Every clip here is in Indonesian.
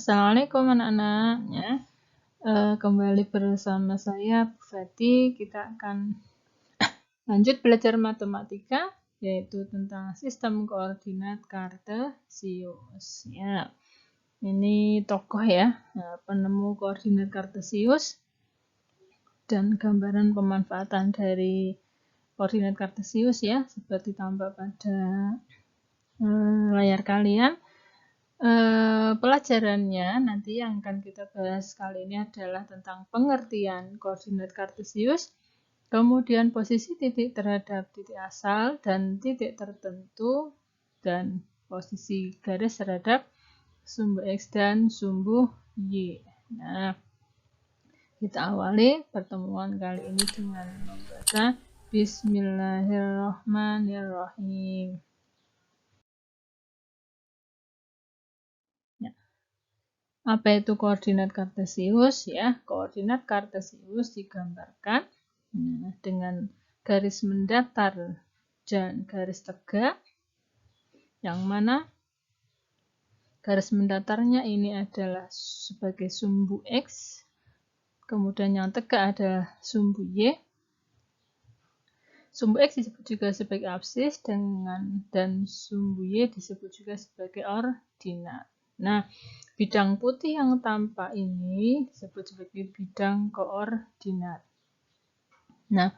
Assalamualaikum anak-anak. Ya. Kembali bersama saya Bu Fati. Kita akan lanjut belajar matematika, yaitu tentang sistem koordinat kartesius. Ya. Ini tokoh ya, penemu koordinat kartesius dan gambaran pemanfaatan dari koordinat kartesius ya, seperti tampak pada layar kalian. Pelajarannya nanti yang akan kita bahas kali ini adalah tentang pengertian koordinat kartesius, kemudian posisi titik terhadap titik asal dan titik tertentu, dan posisi garis terhadap sumbu X dan sumbu Y. Nah, kita awali pertemuan kali ini dengan membaca Bismillahirrahmanirrahim. Apa itu koordinat kartesius? Ya, koordinat kartesius digambarkan dengan garis mendatar dan garis tegak, yang mana garis mendatarnya ini adalah sebagai sumbu X, kemudian yang tegak adalah sumbu Y. Sumbu X disebut juga sebagai absis dan sumbu Y disebut juga sebagai ordinat. Nah, bidang putih yang tampak ini disebut sebagai bidang koordinat. Nah,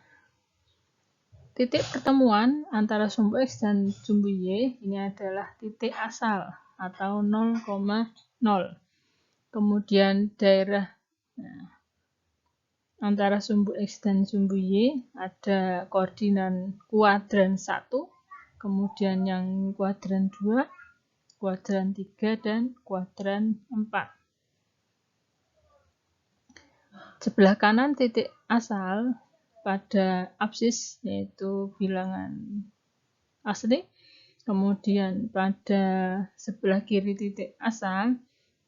titik pertemuan antara sumbu X dan sumbu Y ini adalah titik asal atau 0,0. Kemudian daerah antara sumbu X dan sumbu Y ada koordinat kuadran 1, kemudian yang kuadran 2, kuadran 3, dan kuadran 4. Sebelah kanan titik asal pada absis yaitu bilangan asli, kemudian pada sebelah kiri titik asal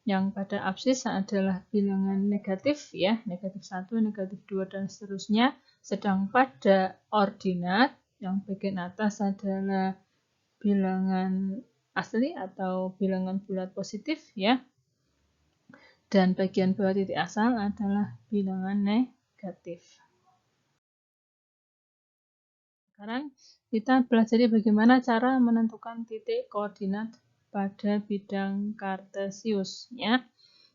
yang pada absis adalah bilangan negatif ya, negatif 1, negatif 2, dan seterusnya. Sedang pada ordinat yang bagian atas adalah bilangan asli atau bilangan bulat positif ya. Dan bagian bawah titik asal adalah bilangan negatif. Sekarang kita pelajari bagaimana cara menentukan titik koordinat pada bidang kartesius ya.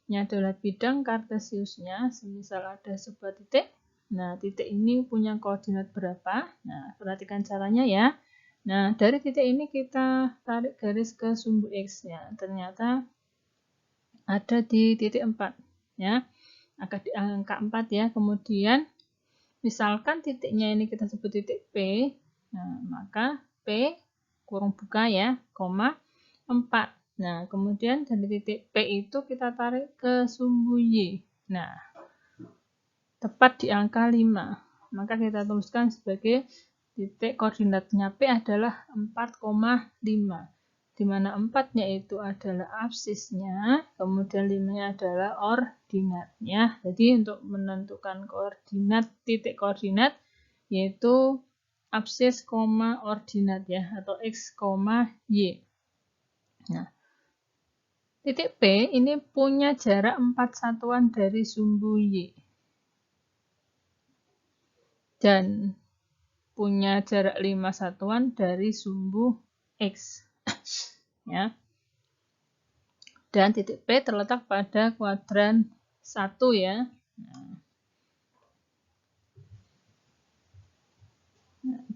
Ini adalah bidang kartesiusnya, semisal ada sebuah titik. Nah, titik ini punya koordinat berapa? Nah, perhatikan caranya ya. Nah, dari titik ini kita tarik garis ke sumbu X ya. Ternyata ada di titik 4 ya. Akan di angka 4 ya. Kemudian misalkan titiknya ini kita sebut titik P. Nah, maka P kurung buka ya, koma 4. Nah, kemudian dari titik P itu kita tarik ke sumbu Y. Nah, tepat di angka 5. Maka kita tuliskan sebagai titik koordinatnya P adalah 4,5. Di mana 4-nya itu adalah absisnya, kemudian 5-nya adalah ordinatnya. Jadi untuk menentukan koordinat, titik koordinat, yaitu absis, ordinat ya, atau X, Y. Nah, titik P ini punya jarak 4 satuan dari sumbu Y. Dan punya jarak 5 satuan dari sumbu X. Ya. Dan titik P terletak pada kuadran 1 ya.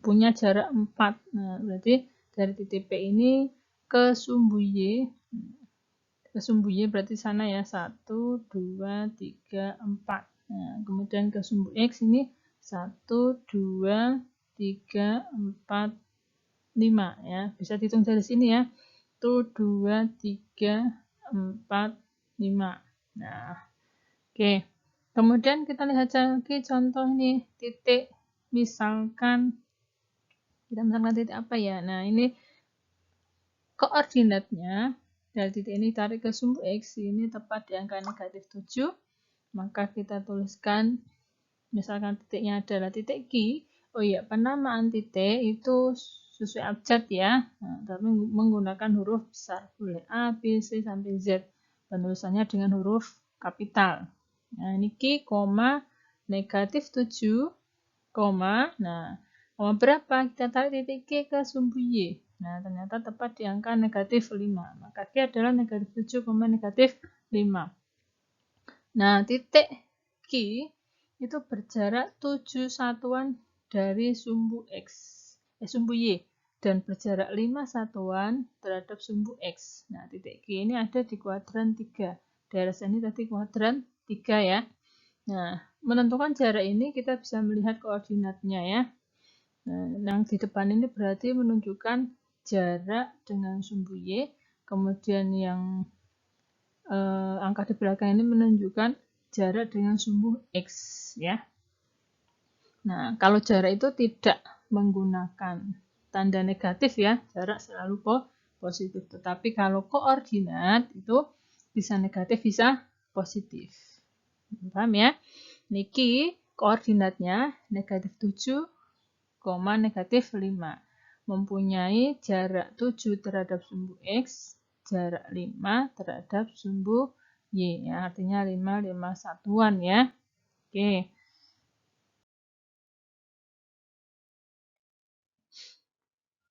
Punya jarak 4. Nah, berarti dari titik P ini ke sumbu Y. Ke sumbu Y berarti sana ya 1, 2, 3, 4. Nah, kemudian ke sumbu X ini 1, 2, 3, 4, 5 ya. Bisa dihitung dari sini ya. 1, 2, 3, 4, 5. Nah, oke. Kemudian kita lihat lagi contoh nih, titik misalkan titik apa ya? Nah, ini koordinatnya dari titik ini tarik ke sumbu X ini tepat di angka negatif 7. Maka kita tuliskan misalkan titiknya adalah titik Q. Oh iya, penamaan titik itu sesuai abjad ya. Nah, tapi menggunakan huruf besar. Boleh A, B, C, sampai Z. penulisannya dengan huruf kapital. Nah, niki koma negatif 7, koma, nah, koma berapa? Kita tarik titik G ke sumbu Y. Nah, ternyata tepat di angka negatif 5. Maka G adalah negatif 7, negatif 5. Nah, titik Q itu berjarak 7 satuan dari sumbu sumbu Y dan berjarak 5 satuan terhadap sumbu X. Nah, titik Q ini ada di kuadran 3. Daerah sini tadi kuadran 3 ya. Nah, menentukan jarak ini kita bisa melihat koordinatnya ya. Nah, yang di depan ini berarti menunjukkan jarak dengan sumbu Y, kemudian yang angka di belakang ini menunjukkan jarak dengan sumbu X ya. Nah, kalau jarak itu tidak menggunakan tanda negatif ya, jarak selalu positif. Tetapi kalau koordinat itu bisa negatif, bisa positif. Paham ya? Niki koordinatnya negatif 7, negatif 5. Mempunyai jarak 7 terhadap sumbu X, jarak 5 terhadap sumbu Y. Ya, artinya 5 satuan ya. Oke.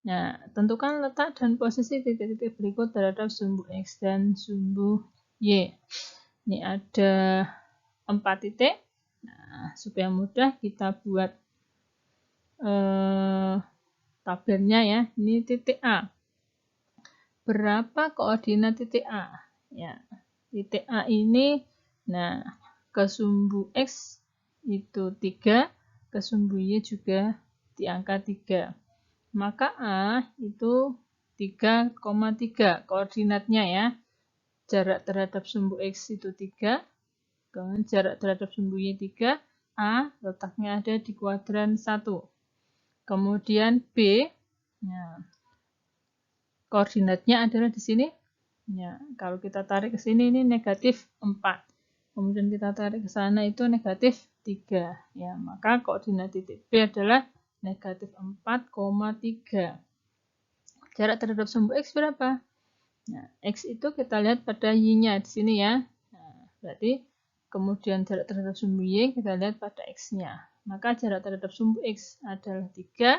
Nah, tentukan letak dan posisi titik-titik berikut terhadap sumbu X dan sumbu Y. Ini ada 4 titik. Nah, supaya mudah kita buat tabelnya ya. Ini titik A. Berapa koordinat titik A? Ya, titik A ini, nah, ke sumbu X itu 3, ke sumbu Y juga di angka 3. Maka A itu 3,3 koordinatnya ya. Jarak terhadap sumbu X itu 3, kemudian jarak terhadap sumbu Y 3, A letaknya ada di kuadran 1. Kemudian B, nah, koordinatnya adalah di sini. Ya, kalau kita tarik ke sini ini negatif 4. Kemudian kita tarik ke sana itu negatif 3. Ya, maka koordinat titik B adalah negatif 4,3. Jarak terhadap sumbu X berapa? Nah, X itu kita lihat pada Y-nya di sini ya. Nah, berarti kemudian jarak terhadap sumbu Y kita lihat pada X-nya. Maka jarak terhadap sumbu X adalah 3,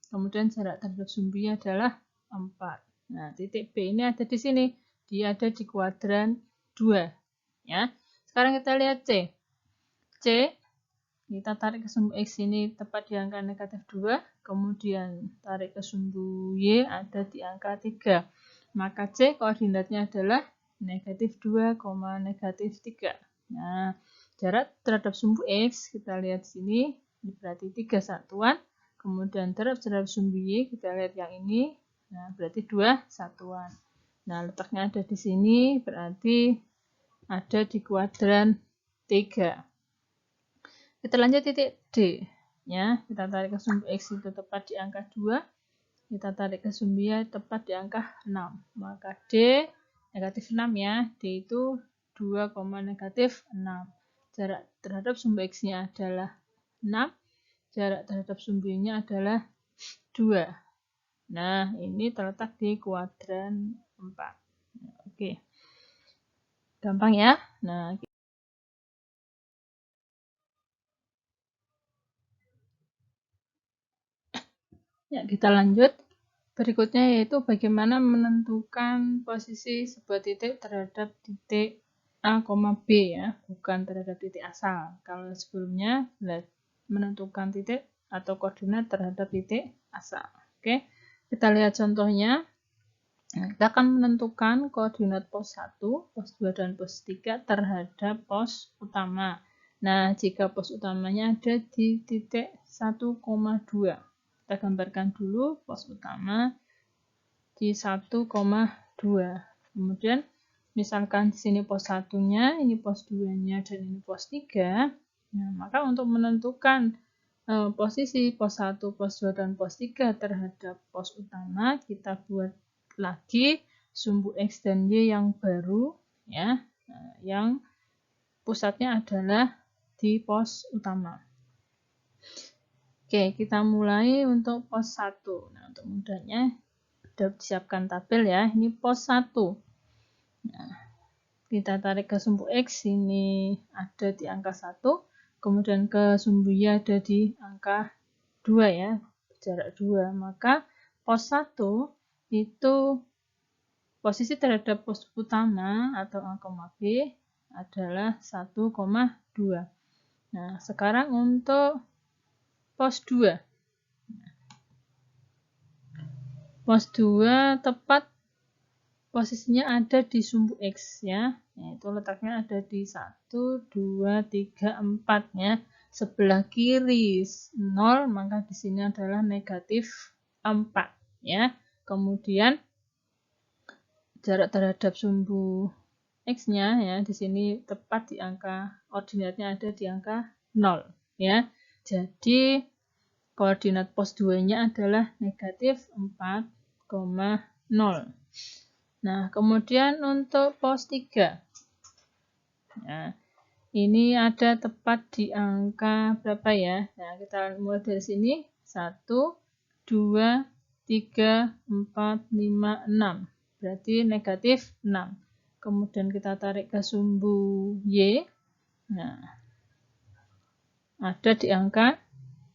kemudian jarak terhadap sumbu Y adalah 4. Nah, titik B ini ada di sini. Dia ada di kuadran 2. Ya. Sekarang kita lihat C. C, kita tarik ke sumbu X ini tepat di angka negatif 2. Kemudian tarik ke sumbu Y ada di angka 3. Maka C koordinatnya adalah negatif 2, negatif 3. Nah, jarak terhadap sumbu X kita lihat di sini. Berarti 3 satuan. Kemudian jarak terhadap sumbu Y kita lihat yang ini. Nah, berarti 2 satuan. Nah, letaknya ada di sini, berarti ada di kuadran 3. Kita lanjut titik D. Ya, kita tarik ke sumbu X itu tepat di angka 2. Kita tarik ke sumbu Y tepat di angka 6. Maka D negatif 6 ya. D itu 2, negatif 6. Jarak terhadap sumbu X-nya adalah 6. Jarak terhadap sumbu Y-nya adalah 2. Nah, ini terletak di kuadran 4. Oke. Gampang ya. Nah, ya kita lanjut. Berikutnya yaitu bagaimana menentukan posisi sebuah titik terhadap titik A, B ya, bukan terhadap titik asal. Kalau sebelumnya menentukan titik atau koordinat terhadap titik asal. Oke. Kita lihat contohnya. Nah, kita akan menentukan koordinat pos 1, pos 2, dan pos 3 terhadap pos utama. Nah, jika pos utamanya ada di titik 1,2. Kita gambarkan dulu pos utama di 1,2. Kemudian, misalkan di sini pos 1-nya, ini pos 2-nya, dan ini pos 3. Nah, maka untuk menentukan posisi pos 1, pos 2, dan pos 3 terhadap pos utama, kita buat lagi sumbu X dan Y yang baru ya, yang pusatnya adalah di pos utama. Oke, kita mulai untuk pos 1. Nah, untuk mudahnya sudah disiapkan tabel ya. Ini pos 1. Nah, kita tarik ke sumbu X, ini ada di angka 1, kemudian ke sumbu Y ada di angka 2 ya, jarak 2. Maka pos 1 itu posisi terhadap pos utama atau A, B adalah 1,2. Nah, sekarang untuk pos 2. Pos 2 tepat posisinya ada di sumbu X ya. Yaitu letaknya ada di 1, 2, 3, 4 ya. Sebelah kiri 0, maka di sini adalah negatif 4 ya. Kemudian jarak terhadap sumbu X-nya ya, di sini tepat di angka ordinatnya ada di angka 0 ya. Jadi koordinat pos 2-nya adalah negatif 4,0. Nah, kemudian untuk pos 3. Nah, ini ada tepat di angka berapa ya? Nah, kita mulai dari sini. 1, 2, 3, 4, 5, 6. Berarti negatif 6. Kemudian kita tarik ke sumbu Y. Nah, ada di angka,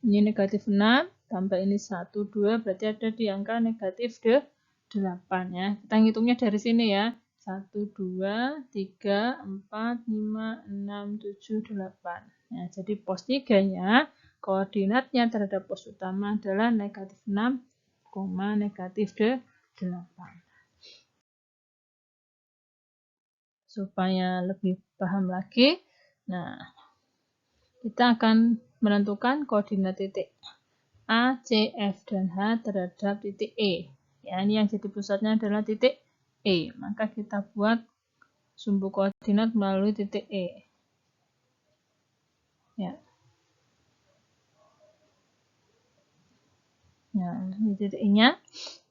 ini negatif 6, tambah ini 1, 2, berarti ada di angka negatif 8 ya. Kita ngitungnya dari sini ya. 1, 2, 3, 4, 5, 6, 7, 8. Ya, jadi pos 3-nya koordinatnya terhadap pos utama adalah negatif 6, negatif 8. Supaya lebih paham lagi, nah, kita akan menentukan koordinat titik A, C, F, dan H terhadap titik E. Ya, ini yang jadi pusatnya adalah titik E. Maka kita buat sumbu koordinat melalui titik E. Ya. Nah, ini titik E-nya.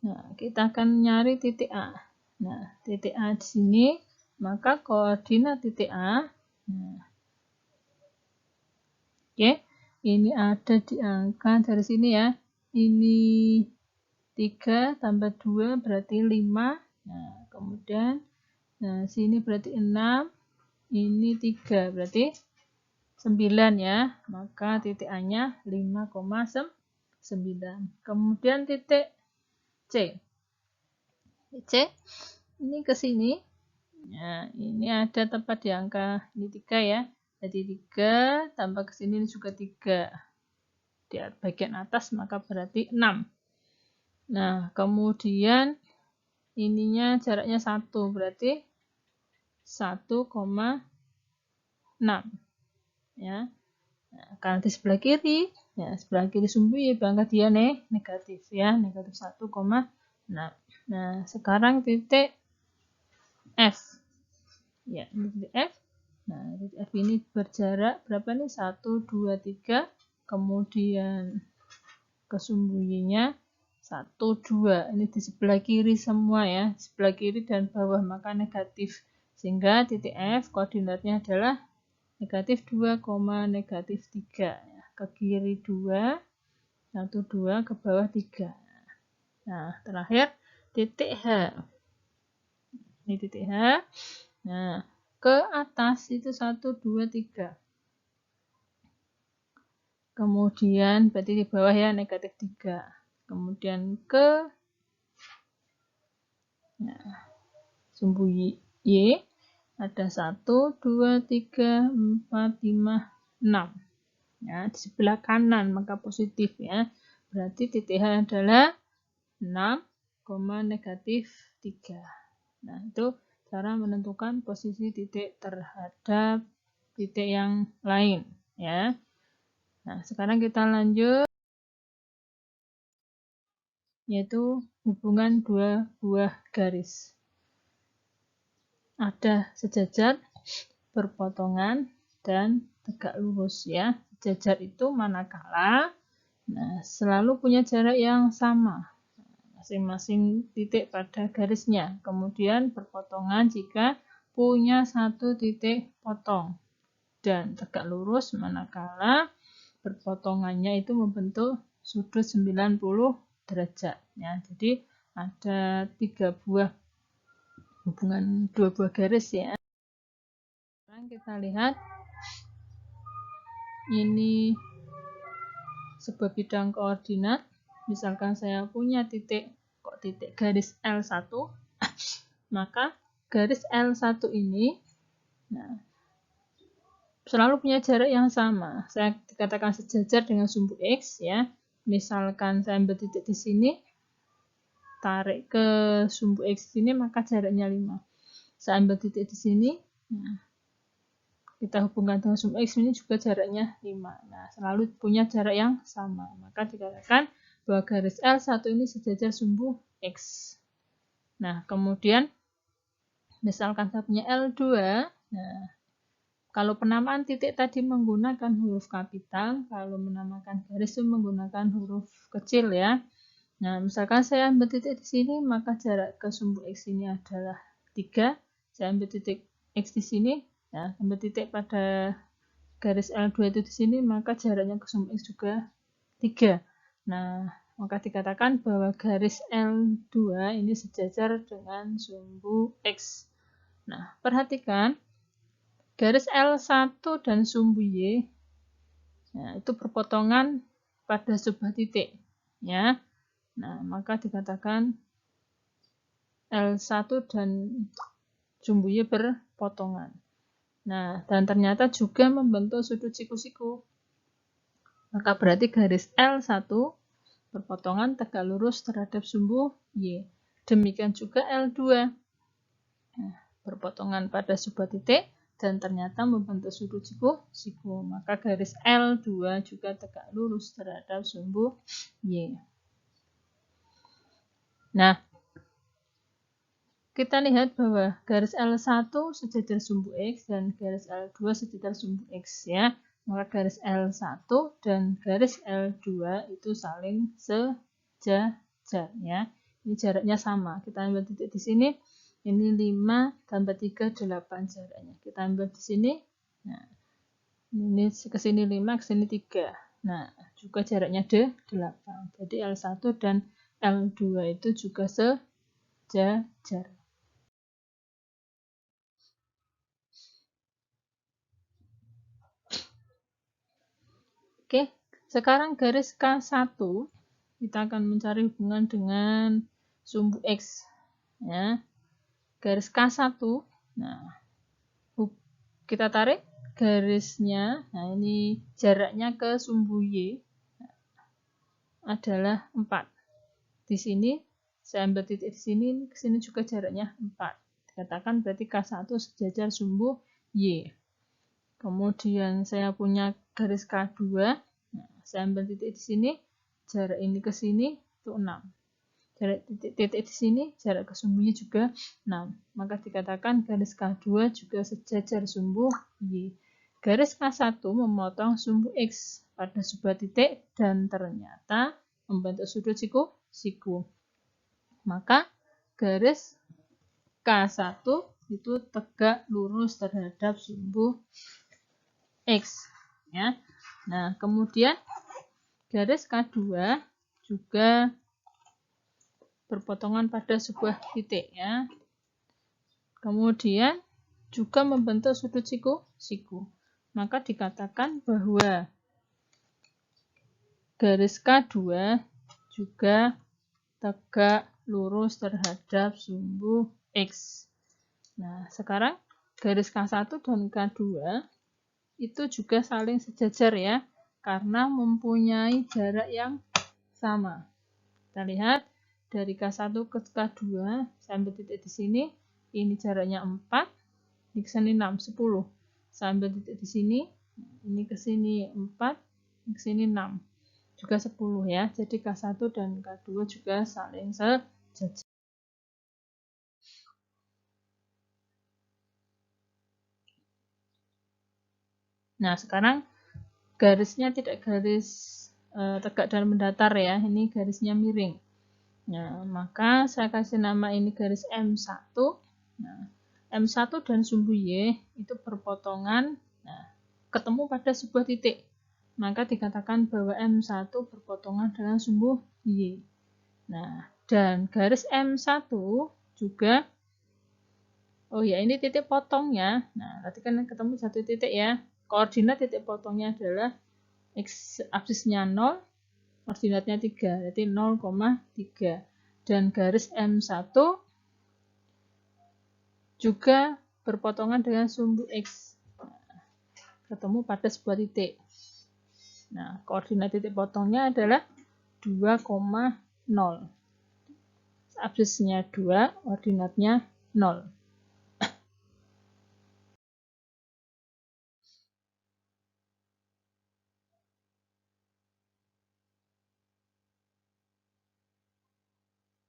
Nah, kita akan nyari titik A. Nah, titik A di sini, maka koordinat titik A. Nah, oke, ini ada di angka dari sini ya. Ini 3 tambah 2 berarti 5. Nah, kemudian sini berarti 6. Ini 3 berarti 9 ya. Maka titik A-nya 5,9. Kemudian titik C. C ini ke sini. Nah, ini ada tepat di angka ini 3 ya. Jadi 3 tambah ke sini juga 3. Di bagian atas maka berarti 6. Nah, kemudian ininya jaraknya 1 berarti 1,6 ya. Nah, karena di sebelah kiri, ya sebelah kiri sumbu ya berangkat dia negatif ya, negatif 1,6. Nah, sekarang titik F. Ya, ini titik F. Nah, titik F ini berjarak berapa nih? 1, 2, 3. Kemudian ke sumbu Y-nya 1, 2. Ini di sebelah kiri semua ya, sebelah kiri dan bawah, maka negatif. Sehingga titik F koordinatnya adalah negatif 2, negatif 3. Ya, ke kiri 2, 1, 2, ke bawah 3. Nah, terakhir titik H. Ini titik H. Nah, ke atas itu 1, 2, 3. Kemudian berarti di bawah ya negatif 3. Kemudian ke sumbu Y ada 1, 2, 3, 4, 5, 6. Ya, di sebelah kanan maka positif ya. Berarti titik H adalah 6, negatif 3. Nah, itu cara menentukan posisi titik terhadap titik yang lain ya. Nah, sekarang kita lanjut, yaitu hubungan dua buah garis. Ada sejajar, berpotongan, dan tegak lurus ya. Sejajar itu manakala selalu punya jarak yang sama masing-masing titik pada garisnya. Kemudian berpotongan jika punya satu titik potong. Dan tegak lurus manakala berpotongannya itu membentuk sudut 90 derajat ya. Jadi ada 3 buah hubungan 2 buah garis ya. kita lihat ini sebuah bidang koordinat. Misalkan saya punya titik garis L1, maka garis L1 ini selalu punya jarak yang sama. Saya dikatakan sejajar dengan sumbu X ya. Misalkan saya ambil titik di sini, tarik ke sumbu X sini, maka jaraknya 5. Saya ambil titik di sini, kita hubungkan dengan sumbu X ini juga jaraknya 5. Nah, selalu punya jarak yang sama. Maka dikatakan bahwa garis L1 ini sejajar sumbu X. Nah, kemudian misalkan saya punya L2, kalau penamaan titik tadi menggunakan huruf kapital, kalau menamakan garis itu menggunakan huruf kecil ya. Nah, misalkan saya ambil titik di sini, maka jarak ke sumbu X ini adalah 3. Saya ambil titik X di sini, ambil titik pada garis L2 itu di sini, maka jaraknya ke sumbu X juga 3. Nah, maka dikatakan bahwa garis L2 ini sejajar dengan sumbu X. Nah, perhatikan garis L1 dan sumbu Y itu berpotongan pada sebuah titik ya. Nah, maka dikatakan L1 dan sumbu Y berpotongan. Nah, dan ternyata juga membentuk sudut siku-siku. Maka berarti garis L1 berpotongan tegak lurus terhadap sumbu Y. Demikian juga L2. Nah, berpotongan pada sebuah titik dan ternyata membentuk sudut siku-siku. Maka garis L2 juga tegak lurus terhadap sumbu Y. Nah, kita lihat bahwa garis L1 sejajar sumbu X dan garis L2 sejajar sumbu X ya. Maka garis L1 dan garis L2 itu saling sejajar ya. Ini jaraknya sama. Kita ambil titik di sini. Ini 5 tambah 3, 8 jaraknya. Kita ambil di sini. Nah, ini ke sini 5, ke sini 3. Nah, juga jaraknya 8. Jadi L1 dan L2 itu juga sejajar. Oke, sekarang garis K1 kita akan mencari hubungan dengan sumbu X ya. Garis K1, nah kita tarik garisnya, nah ini jaraknya ke sumbu Y adalah 4. Di sini saya ambil titik di sini, ke sini juga jaraknya 4. Dikatakan berarti K1 sejajar sumbu Y. Kemudian saya punya garis K2, nah, saya ambil titik di sini, jarak ini ke sini itu 6. Jarak titik di sini, jarak ke sumbunya juga 6. Maka dikatakan garis K2 juga sejajar sumbu Y. Garis K1 memotong sumbu X pada sebuah titik dan ternyata membentuk sudut siku. Maka garis K1 itu tegak lurus terhadap sumbu X ya. Nah, kemudian garis K2 juga berpotongan pada sebuah titik ya. Kemudian juga membentuk sudut siku. Maka dikatakan bahwa garis K2 juga tegak lurus terhadap sumbu X. Nah, sekarang garis K1 dan K2 itu juga saling sejajar ya, karena mempunyai jarak yang sama. Kita lihat dari K1 ke K2, saya ambil titik di sini, ini jaraknya 4, ini ke sini 6, 10. Saya ambil titik di sini, ini ke sini 4, ini ke sini 6. Juga 10 ya. Jadi K1 dan K2 juga saling sejajar. Nah, sekarang garisnya tidak garis tegak dan mendatar ya, ini garisnya miring. Nah, maka saya kasih nama ini garis M1. Nah, M1 dan sumbu Y itu berpotongan, nah, ketemu pada sebuah titik. Maka dikatakan bahwa M1 berpotongan dengan sumbu Y. Nah, dan garis M1 juga Oh ya, ini titik potongnya. Nah, tadi kan ketemu satu titik ya. Koordinat titik potongnya adalah X absisnya 0, koordinatnya 3, berarti 0,3. Dan garis M1 juga berpotongan dengan sumbu X. Ketemu pada sebuah titik. Nah, koordinat titik potongnya adalah 2,0. Absisnya 2, koordinatnya 0.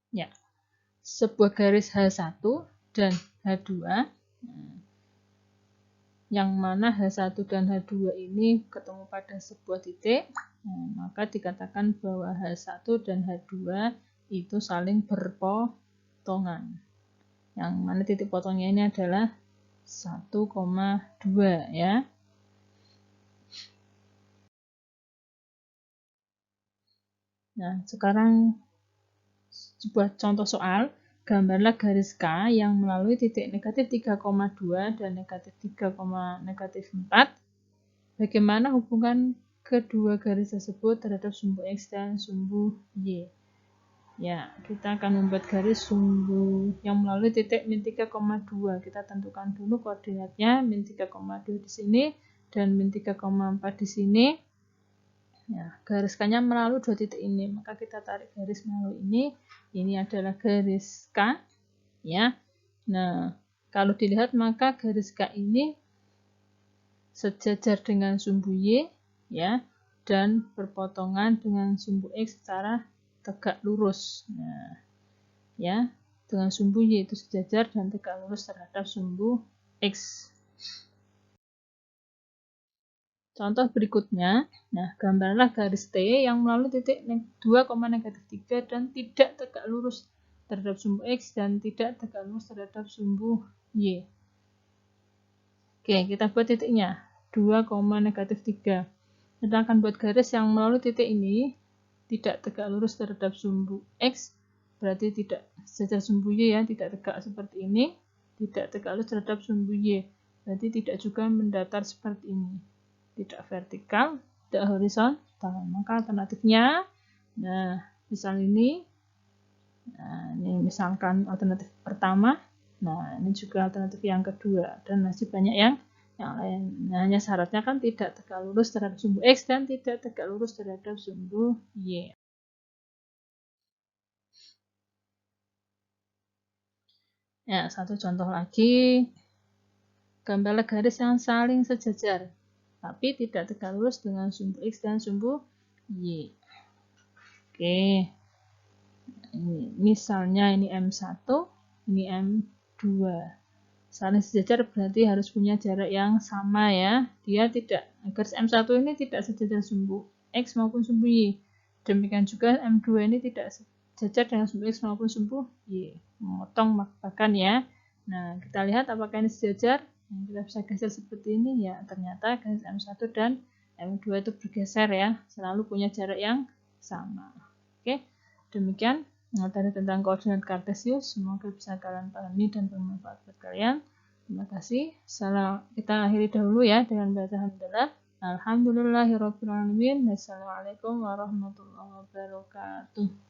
Ya, sebuah garis H1 dan H2, yang mana H1 dan H2 ini ketemu pada sebuah titik, maka dikatakan bahwa H1 dan H2 itu saling berpotongan. Yang mana titik potongnya ini adalah 1,2 ya. Nah, sekarang sebuah contoh soal, gambarlah garis K yang melalui titik negatif 3,2 dan negatif 3,4. Bagaimana hubungan kedua garis tersebut terhadap sumbu X dan sumbu Y? Ya, kita akan membuat garis sumbu yang melalui titik min 3,2. Kita tentukan dulu koordinatnya min 3,2 di sini dan min 3,4 di sini. Ya, garis K-nya melalui dua titik ini, maka kita tarik garis melalui ini. Ini adalah garis K, ya. Nah, kalau dilihat maka garis K ini sejajar dengan sumbu Y, ya, dan berpotongan dengan sumbu X secara tegak lurus. Nah, ya, dengan sumbu Y itu sejajar dan tegak lurus terhadap sumbu X. Contoh berikutnya, nah gambarlah garis T yang melalui titik 2,-3 dan tidak tegak lurus terhadap sumbu X dan tidak tegak lurus terhadap sumbu Y. Oke, kita buat titiknya, 2,-3. Kita akan buat garis yang melalui titik ini tidak tegak lurus terhadap sumbu X, berarti tidak sejajar sumbu Y ya, tidak tegak seperti ini, tidak tegak lurus terhadap sumbu Y, berarti tidak juga mendatar seperti ini. Tidak vertikal, tidak horizontal. Maka alternatifnya, nah misal ini, nah ini misalkan alternatif pertama, nah ini juga alternatif yang kedua, dan masih banyak yang lain. Nah, hanya syaratnya kan tidak tegak lurus terhadap sumbu X dan tidak tegak lurus terhadap sumbu Y. Ya, satu contoh lagi, gambarlah garis yang saling sejajar, tapi tidak tegak lurus dengan sumbu X dan sumbu Y. Oke, ini misalnya ini M1, ini M2. Saling sejajar berarti harus punya jarak yang sama ya. Dia tidak, garis M1 ini tidak sejajar sumbu X maupun sumbu Y. Demikian juga M2 ini tidak sejajar dengan sumbu X maupun sumbu Y. Memotong bahkan ya. Nah, kita lihat apakah ini sejajar. Kita bisa geser seperti ini ya. Ternyata garis M1 dan M2 itu bergeser ya. Selalu punya jarak yang sama. Oke, demikian materi tentang koordinat kartesius. Semoga bisa kalian pahami dan bermanfaat buat kalian. Terima kasih. Kita akhiri dahulu ya dengan baca hamdalah. Alhamdulillahirrabbilalamin. Wassalamualaikum warahmatullahi wabarakatuh.